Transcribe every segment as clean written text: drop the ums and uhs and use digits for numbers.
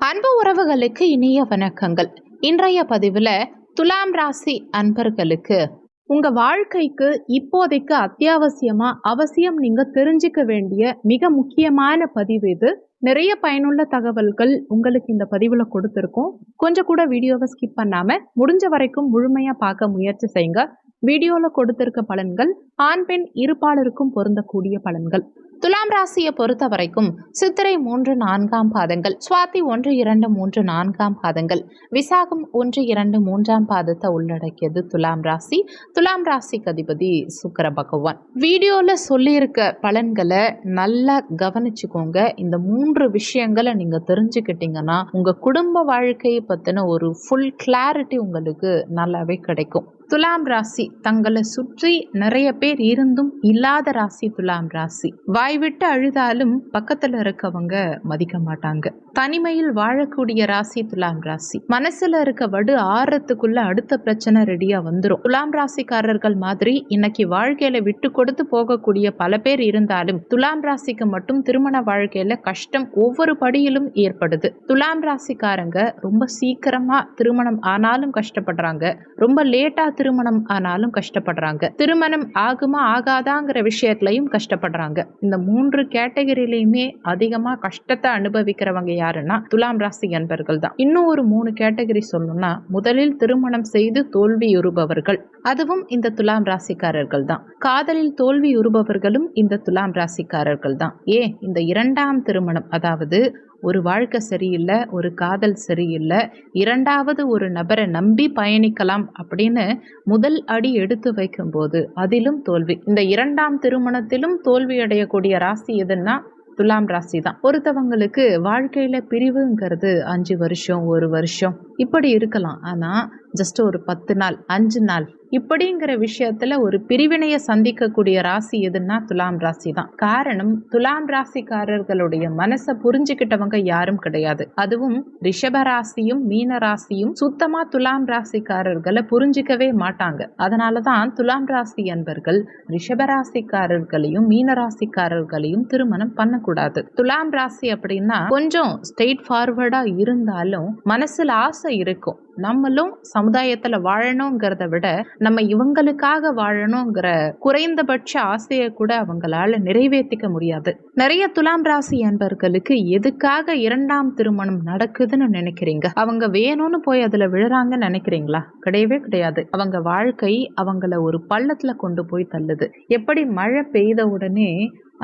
அன்பு உறவுகளுக்கு இனிய வணக்கங்கள். இன்றைய பதிவில் துலாம் ராசி அன்பர்களுக்கு உங்க வாழ்க்கைக்கு இப்போதைக்கு அவசியம் நீங்க தெரிஞ்சுக்க வேண்டிய மிக முக்கியமான பதிவு இது. நிறைய பயனுள்ள தகவல்கள் உங்களுக்கு இந்த பதிவுல கொடுத்துருக்கோம். கொஞ்சம் கூட வீடியோவை ஸ்கிப் பண்ணாம முடிஞ்ச வரைக்கும் முழுமையா பார்க்க முயற்சி செய்யுங்க. வீடியோல கொடுத்திருக்க பலன்கள் ஆண் பெண் இருபாலருக்கும் பொருந்தக்கூடிய பலன்கள். துலாம் ராசியை பொறுத்த வரைக்கும் சித்திரை 3-4 பாதங்கள், சுவாதி 1-2-3-4 பாதங்கள், விசாகம் 1-2-3 பாதத்தை உள்ளடக்கியது துலாம் ராசி. துலாம் ராசிக்கு அதிபதி சுக்கிர பகவான். வீடியோல சொல்லியிருக்க பலன்களை நல்லா கவனிச்சுக்கோங்க. இந்த 3 விஷயங்களை நீங்க தெரிஞ்சுக்கிட்டீங்கன்னா உங்க குடும்ப வாழ்க்கையை பத்தின ஒரு ஃபுல் கிளாரிட்டி உங்களுக்கு நல்லாவே கிடைக்கும். துலாம் ராசி தங்களை சுற்றி நிறைய பேர் இருந்தும் இல்லாத ராசி துலாம் ராசி. வாய்விட்டு அழுதாலும் பக்கத்துல இருக்கவங்க மதிக்க மாட்டாங்க. தனிமையில் வாழக்கூடிய ராசி துலாம் ராசி. மனசுல இருக்க வடு ஆறத்துக்குள்ள அடுத்த பிரச்சனை ரெடியா வந்துடும். துலாம் ராசிக்காரர்கள் மாதிரி இன்னைக்கு வாழ்க்கையில விட்டு கொடுத்து போகக்கூடிய பல பேர் இருந்தாலும் துலாம் ராசிக்கு மட்டும் திருமண வாழ்க்கையில கஷ்டம் ஒவ்வொரு படியிலும் ஏற்படுது. துலாம் ராசிக்காரங்க ரொம்ப சீக்கிரமா திருமணம் ஆனாலும் கஷ்டப்படுறாங்க, ரொம்ப லேட்டா திருமணம் ஆனாலும் கஷ்டப்படுறாங்க, திருமணம் ஆகுமா ஆகாதாங்கிற விஷயத்திலையும் கஷ்டப்படுறாங்க. இந்த 3 கேட்டகரியிலையுமே அதிகமா கஷ்டத்தை அனுபவிக்கிறவங்க யாருன்னா துலாம் ராசி அன்பர்கள் தான். இன்னும் ஒரு 3 கேட்டகரி சொல்லணும்னா, முதலில் திருமணம் செய்து தோல்வியுறுபவர்கள், அதுவும் இந்த துலாம் ராசிக்காரர்கள் தான். காதலில் தோல்வியுறுபவர்களும் இந்த துலாம் ராசிக்காரர்கள் தான். இந்த 2ஆம் திருமணம், அதாவது ஒரு வாழ்க்கை சரியில்லை, ஒரு காதல் சரியில்லை, 2வது ஒரு நபரை நம்பி பயணிக்கலாம் அப்படின்னு முதல் அடி எடுத்து வைக்கும் போது அதிலும் தோல்வி. இந்த 2ஆம் திருமணத்திலும் தோல்வி அடையக்கூடிய ராசி எதுன்னா துலாம் ராசி தான். ஒருத்தவங்களுக்கு வாழ்க்கையில பிரிவுங்கிறது 5 வருஷம், 1 வருஷம் இப்படி இருக்கலாம். ஆனா ஜஸ்ட் ஒரு 10 நாள், 5 நாள் இப்படிங்கிற விஷயத்துல ஒரு பிரிவினையை சந்திக்கக்கூடிய ராசி எதுன்னா துலாம் ராசி தான். காரணம், துலாம் ராசிக்காரர்களுடைய மனசை புரிஞ்சுக்கிட்டவங்க யாரும் கிடையாது. அதுவும் ரிஷப ராசியும் மீன ராசியும் சுத்தமா துலாம் ராசிக்காரர்களை புரிஞ்சிக்கவே மாட்டாங்க. அதனாலதான் துலாம் ராசி அன்பர்கள் ரிஷப ராசிக்காரர்களையும் மீன ராசிக்காரர்களையும் திருமணம் பண்ணக்கூடாது. துலாம் ராசி அப்படின்னா கொஞ்சம் ஸ்ட்ரெயிட் ஃபார்வர்டா இருந்தாலும் மனசுல ஆசை இருக்கும். நம்மளும் சமுதாயத்துல வாழணுங்கிறத விட நம்ம இவங்களுக்காக வாழணுங்கிற குறைந்தபட்ச ஆசையை கூட அவங்களால நிறைவேற்றிக்க முடியாது. நிறைய துலாம் ராசி அன்பர்களுக்கு எதுக்காக 2ஆம் திருமணம் நடக்குதுன்னு நினைக்கிறீங்க? அவங்க வேணும்னு போய் அதுல விழுறாங்கன்னு நினைக்கிறீங்களா? கிடையவே கிடையாது. அவங்க வாழ்க்கை அவங்கள ஒரு பள்ளத்துல கொண்டு போய் தள்ளுது. எப்படி மழை பெய்த உடனே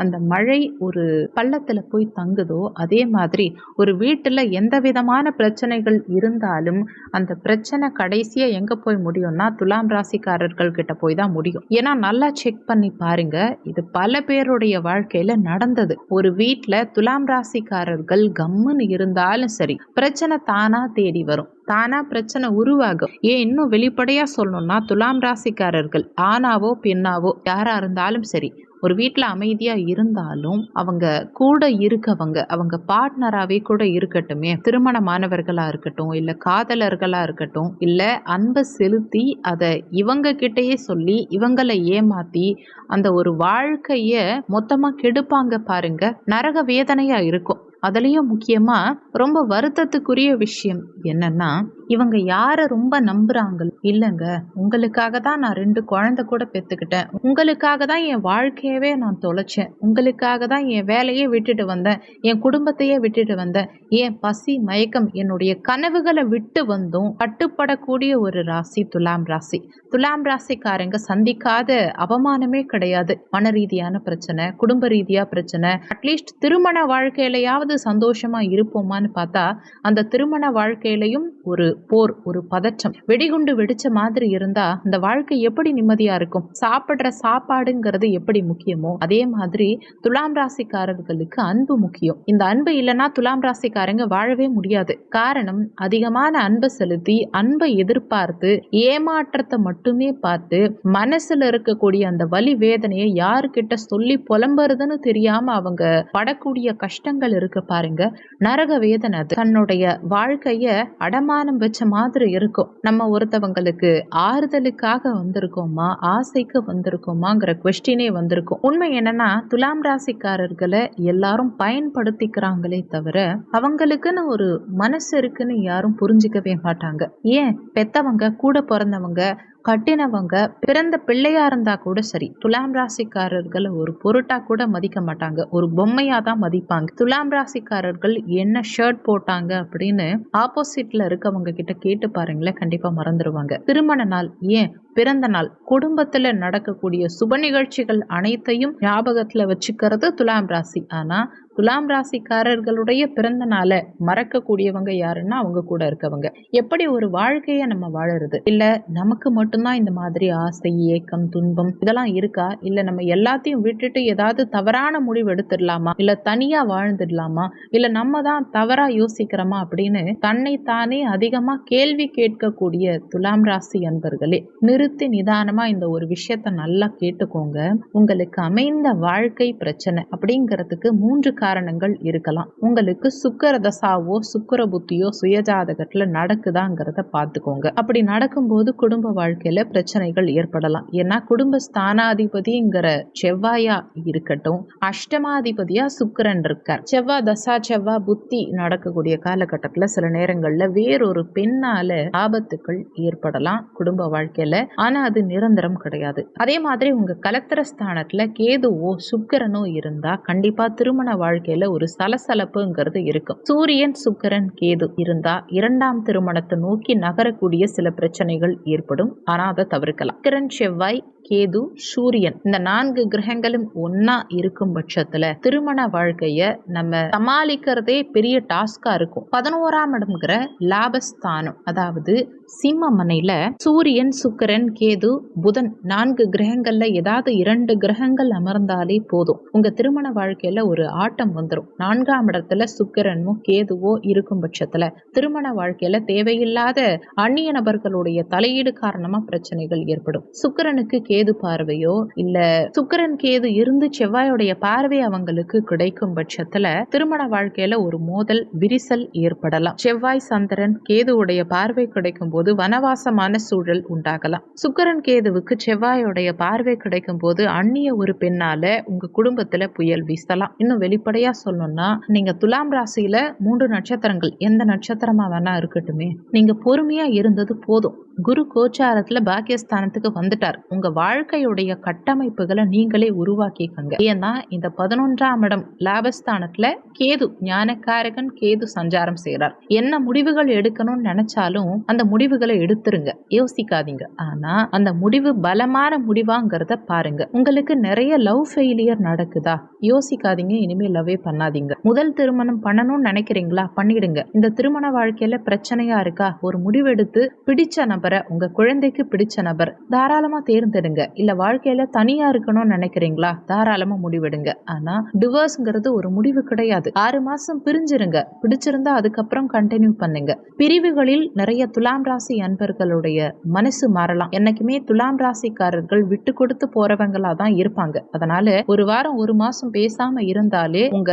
அந்த மழை ஒரு பள்ளத்துல போய் தங்குதோ, அதே மாதிரி ஒரு வீட்டுல எந்த விதமான பிரச்சனைகள் இருந்தாலும் அந்த பிரச்சனை கடைசியா எங்க போய் முடியும்னா துலாம் ராசிக்காரர்கள் கிட்ட போய் தான் முடியும். ஏன்னா நல்லா செக் பண்ணி பாருங்க, இது பல பேருடைய வாழ்க்கையில நடந்தது. ஒரு வீட்டுல துலாம் ராசிக்காரர்கள் கம்முன்னு இருந்தாலும் சரி, பிரச்சனை தானா தேடி வரும், தானா பிரச்சனை உருவாகும். இன்னும் வெளிப்படையா சொல்லணும்னா துலாம் ராசிக்காரர்கள் ஆணாவோ பெண்ணாவோ யாரா இருந்தாலும் சரி, ஒரு வீட்டில் அமைதியா இருந்தாலும் அவங்க கூட இருக்கவங்க, அவங்க பார்ட்னராகவே கூட இருக்கட்டுமே, திருமணமானவர்களா இருக்கட்டும், இல்லை காதலர்களா இருக்கட்டும், இல்லை அன்பை செலுத்தி அதை இவங்க கிட்டயே சொல்லி இவங்களை ஏமாத்தி அந்த ஒரு வாழ்க்கைய மொத்தமா கெடுப்பாங்க பாருங்க. நரக வேதனையா இருக்கும். அதுலயும் முக்கியமா ரொம்ப வருத்தத்துக்குரிய விஷயம் என்னன்னா, இவங்க யார ரொம்ப நம்புறாங்க. இல்லைங்க, உங்களுக்காக தான் நான் 2 குழந்தை கூட பெத்துக்கிட்டேன், உங்களுக்காக தான் என் வாழ்க்கையவே நான் தொலைச்சேன், உங்களுக்காக தான் என் வேலையே விட்டுட்டு வந்தேன், என் குடும்பத்தையே விட்டுட்டு வந்தேன், என் பசி மயக்கம் என்னுடைய கனவுகளை விட்டு வந்தும் கட்டுப்படக்கூடிய ஒரு ராசி துலாம் ராசி. துலாம் ராசிக்காரங்க சந்திக்காத அவமானமே கிடையாது. மன ரீதியான பிரச்சனை, குடும்ப ரீதியா பிரச்சனை, அட்லீஸ்ட் திருமண வாழ்க்கையிலையாவது சந்தோஷமா இருப்போமான்னு பார்த்தா அந்த திருமண வாழ்க்கையிலையும் ஒரு போர், ஒரு பதற்றம், வெடிகுண்டு வெடிச்ச மாதிரி இருந்தா அந்த வாழ்க்கை எப்படி நிம்மதியா இருக்கும்? சாப்பிடுற சாப்பாடுங்கிறது எப்படி முக்கியமோ அதே மாதிரி துலாம் ராசிக்காரர்களுக்கு அன்பு முக்கியம். இந்த அன்பு இல்லைன்னா துலாம் ராசிக்காரங்க வாழவே முடியாது. காரணம், அதிகமான அன்பை செலுத்தி அன்பை எதிர்பார்த்து ஏமாற்றத்தை மட்டுமே பார்த்து மனசுல இருக்கக்கூடிய அந்த வலி வேதனையை யாருக்கிட்ட சொல்லி புலம்புறதுன்னு தெரியாம அவங்க படக்கூடிய கஷ்டங்கள் இருக்கு பாருங்க, நரக வேதனை. தன்னுடைய வாழ்க்கைய அடமானம் கிடைச்ச மாதிரி இருக்கும். நம்ம ஒருத்தவங்களுக்கு ஆறுதலுக்காக வந்திருக்கோமா, ஆசைக்கு வந்திருக்கோமாங்கிற கொஸ்டினே வந்திருக்கும். உண்மை என்னன்னா, துலாம் ராசிக்காரர்களை எல்லாரும் பயன்படுத்திக்கிறாங்களே தவிர அவங்களுக்குன்னு ஒரு மனசு இருக்குன்னு யாரும் புரிஞ்சுக்கவே மாட்டாங்க. ஏன் பெத்தவங்க, கூட பிறந்தவங்க, கட்டினவங்க, பிறந்த பிள்ளையா இருந்தா கூட சரி, துலாம் ராசிக்காரர்கள் ஒரு பொருட்டா கூட மதிக்க மாட்டாங்க. ஒரு பொம்மையா தான் மதிப்பாங்க. துலாம் ராசிக்காரர்கள் என்ன ஷர்ட் போட்டாங்க அப்படின்னு ஆப்போசிட்ல இருக்கவங்க கிட்ட கேட்டு பாருங்களேன், கண்டிப்பா மறந்துடுவாங்க. திருமண நாள், ஏன் பிறந்த நாள், குடும்பத்துல நடக்கக்கூடிய சுப நிகழ்ச்சிகள் அனைத்தையும் ஞாபகத்துல வச்சுக்கிறது துலாம் ராசி. ஆனா துலாம் ராசிக்காரர்களுடைய பிறந்த நாளை மறக்கக்கூடியவங்க யாருன்னா அவங்க கூட இருக்கவங்க. எப்படி ஒரு வாழ்க்கைய நம்ம வாழறது? இல்ல நமக்கு மட்டும்தான் இந்த மாதிரி ஆசை, ஏக்கம், துன்பம் இதெல்லாம் இருக்கா? இல்ல நம்ம எல்லாத்தையும் விட்டுட்டு ஏதாவது தவறான முடிவு எடுத்துடலாமா? இல்ல தனியா வாழ்ந்துடலாமா? இல்ல நம்ம தான் தவறா யோசிக்கிறோமா அப்படின்னு தன்னை தானே அதிகமா கேள்வி கேட்கக்கூடிய துலாம் ராசி அன்பர்களே, நிறுத்தி நிதானமா இந்த ஒரு விஷயத்த நல்லா கேட்டுக்கோங்க. உங்களுக்கு அமைந்த வாழ்க்கை பிரச்சனை அப்படிங்கிறதுக்கு 3 காரணங்கள் இருக்கலாம். உங்களுக்கு சுக்கிர தசாவோ சுக்கிர புத்தியோ சுயஜாதகத்துல நடக்குதாங்கிறத பார்த்துக்கோங்க. அப்படி நடக்கும்போது குடும்ப வாழ்க்கையில பிரச்சனைகள் ஏற்படலாம். ஏன்னா குடும்ப ஸ்தானாதிபதிங்கிற செவ்வாயா இருக்கட்டும், அஷ்டமாதிபதியா சுக்கிரன் இருக்கார். செவ்வாய் தசா, செவ்வாய் புத்தி நடக்கக்கூடிய காலகட்டத்துல சில நேரங்கள்ல வேறொரு பெண்ணால ஆபத்துக்கள் ஏற்படலாம் குடும்ப வாழ்க்கையில. ஆனா அது நிரந்தரம் கிடையாது. அதே மாதிரி உங்க கலத்திர ஸ்தானத்துல கேதுவோ சுக்கிரனோ இருந்தா கண்டிப்பா திருமண வாழ்க்கையில ஒரு சலசலப்புங்கிறது இருக்கும். சூரியன், சுக்கிரன், கேது இருந்தா 2ஆம் திருமணத்தை நோக்கி நகரக்கூடிய சில பிரச்சனைகள் ஏற்படும். ஆனா அதை தவிர்க்கலாம். சுக்கிரன், செவ்வாய், கேது, சூரியன் இந்த 4 கிரகங்களும் ஒன்னா இருக்கும் பட்சத்துல திருமண வாழ்க்கைய நம்ம சமாளிக்கிறதே பெரிய டாஸ்கா இருக்கும். 11ஆம் இடம்ங்கிற லாபஸ்தானம், அதாவது சிம்ம மனையில சூரியன், சுக்கிரன், கேது, புதன் 4 கிரகங்கள்ல ஏதாவது 2 கிரகங்கள் அமர்ந்தாலே போதும், உங்க திருமண வாழ்க்கையில ஒரு ஆட்டம் வந்துடும். 4ஆம் இடத்துல சுக்கிரனோ கேதுவோ இருக்கும் பட்சத்துல திருமண வாழ்க்கையில தேவையில்லாத அந்நிய நபர்களுடைய தலையீடு காரணமா பிரச்சனைகள் ஏற்படும். சுக்கிரனுக்கு கேது பார்வையோ இல்ல சுக்கிரன் கேது இருந்து செவ்வாயுடைய பார்வை அவங்களுக்கு கிடைக்கும் பட்சத்துல திருமண வாழ்க்கையில ஒரு மோதல், விரிசல் ஏற்படலாம். செவ்வாய், சந்திரன், கேதுவுடைய பார்வை கிடைக்கும் போது வனவாசமான சூழல் உண்டாகலாம். சுக்கிரன் கேதுவுக்கு செவ்வாயுடைய பார்வை கிடைக்கும் போது அந்நிய ஒரு பெண்ணால உங்க குடும்பத்துல புயல் வீசலாம். இன்னும் வெளிப்படையா சொல்லணும்னா, நீங்க துலாம் ராசியில 3 நட்சத்திரங்கள் எந்த நட்சத்திரமா வேணா இருக்கட்டுமே, நீங்க பொறுமையா இருந்தது போதும். குரு கோச்சாரத்துல பாக்கியஸ்தானத்துக்கு வந்துட்டார். உங்க வாழ்க்கையுடைய கட்டமைப்புகளை நீங்களே உருவாக்கிக்கங்க. ஏன்னா இந்த 11ஆம் இடம் லாபஸ்தானத்துல கேது, ஞானக்காரகன் கேது சஞ்சாரம் செய்யறார். என்ன முடிவுகள் எடுக்கணும்னு நினைச்சாலும் அந்த முடிவுகளை எடுத்துருங்க, யோசிக்காதீங்க. ஆனா அந்த முடிவு பலமான முடிவாங்கிறத பாருங்க. உங்களுக்கு நிறைய லவ் ஃபெயிலியர் நடக்குதா? யோசிக்காதீங்க, இனிமே லவ்வே பண்ணாதீங்க. முதல் திருமணம் பண்ணணும்னு நினைக்கிறீங்களா? பண்ணிடுங்க. இந்த திருமண வாழ்க்கையில பிரச்சனையா இருக்கா? ஒரு முடிவெடுத்து பிடிச்ச நபரை, உங்க குழந்தைக்கு பிடிச்ச நபர் தாராளமா தேர்ந்தெடுங்க. இல்ல வாழ்க்கையில தனியா இருக்கணும்னு நினைக்கிறீங்களா? தாராளமா முடிவெடுங்க. ஆனா டிவோர்ஸ்ங்கிறது ஒரு முடிவு கிடையாது. 6 மாசம் பிரிஞ்சிருங்க, பிடிச்சிருந்தா அதுக்கப்புறம் கண்டினியூ பண்ணுங்க. பிரிவுகளில் நிறைய துலாம் ராசி அன்பர்களுடைய மனசு மாறலாம். என்னைக்குமே துலாம் ராசிக்காரர்கள் விட்டு கொடுத்து போறவங்களா தான் இருப்பாங்க. அதனால ஒரு வாரம் 1 மாசம் பேசாம இருந்தாலே உங்க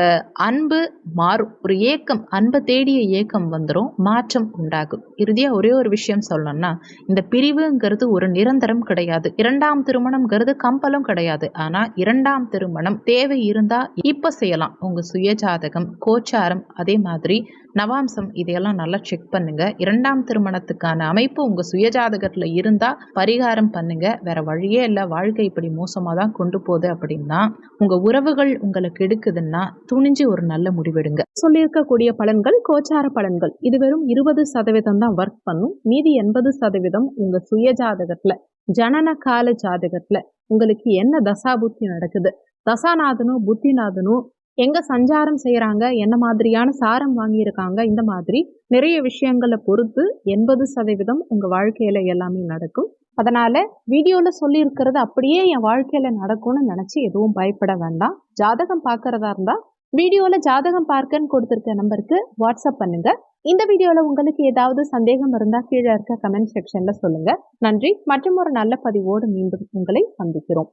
அன்பு மாறும். ஒரு ஏக்கம், அன்பை தேடிய ஏக்கம் வந்துடும், மாற்றம் உண்டாகும். இறுதியா ஒரே ஒரு விஷயம் சொல்லணும்னா, இந்த பிரிவுங்கிறது ஒரு நிரந்தரம் கிடையாது. 2ஆம் திருமணம்ங்கிறது கம்பலம் கிடையாது. ஆனா 2ஆம் திருமணம் தேவை இருந்தா இப்ப செய்யலாம். உங்க சுயஜாதகம், கோச்சாரம், அதே மாதிரி நவாம்சம் இதையெல்லாம் நல்லா செக் பண்ணுங்க. 2ஆம் திருமணத்துக்கான அமைப்பு உங்க சுயஜாதகத்துல இருந்தா பரிகாரம் பண்ணுங்க. வேற வழியே இல்ல. வாழ்க்கை இப்படி மோசமா தான் கொண்டு போகுது அப்படின்னா, உங்க உறவுகள் உங்களுக்கு எடுக்குதுன்னா துணிஞ்சு ஒரு நல்ல முடிவெடுங்க. சொல்லியிருக்கக்கூடிய பலன்கள் கோச்சார பலன்கள். இது வெறும் 20% தான் ஒர்க் பண்ணும். மீதி 80% உங்க சுய ஜாதகத்துல, ஜனன கால ஜாதகத்துல உங்களுக்கு என்ன தசாபுத்தி நடக்குது, தசாநாதனும் புத்திநாதனும் எங்க சஞ்சாரம் செய்யறாங்க, என்ன மாதிரியான சாரம் வாங்கியிருக்காங்க, இந்த மாதிரி நிறைய விஷயங்களை பொறுத்து 80% உங்க வாழ்க்கையில எல்லாமே நடக்கும். அதனால வீடியோல சொல்லி இருக்கிறது அப்படியே என் வாழ்க்கையில நடக்கும்னு நினைச்சு எதுவும் பயப்பட வேண்டாம். ஜாதகம் பார்க்கறதா இருந்தா வீடியோல ஜாதகம் பார்க்கன்னு கொடுத்திருக்க நம்பருக்கு வாட்ஸ்அப் பண்ணுங்க. இந்த வீடியோல உங்களுக்கு ஏதாவது சந்தேகம் இருந்தா கீழே இருக்க கமெண்ட் செக்ஷன்ல சொல்லுங்க. நன்றி. மற்றும் ஒரு நல்ல பதிவோடு மீண்டும் உங்களை சந்திக்கிறோம்.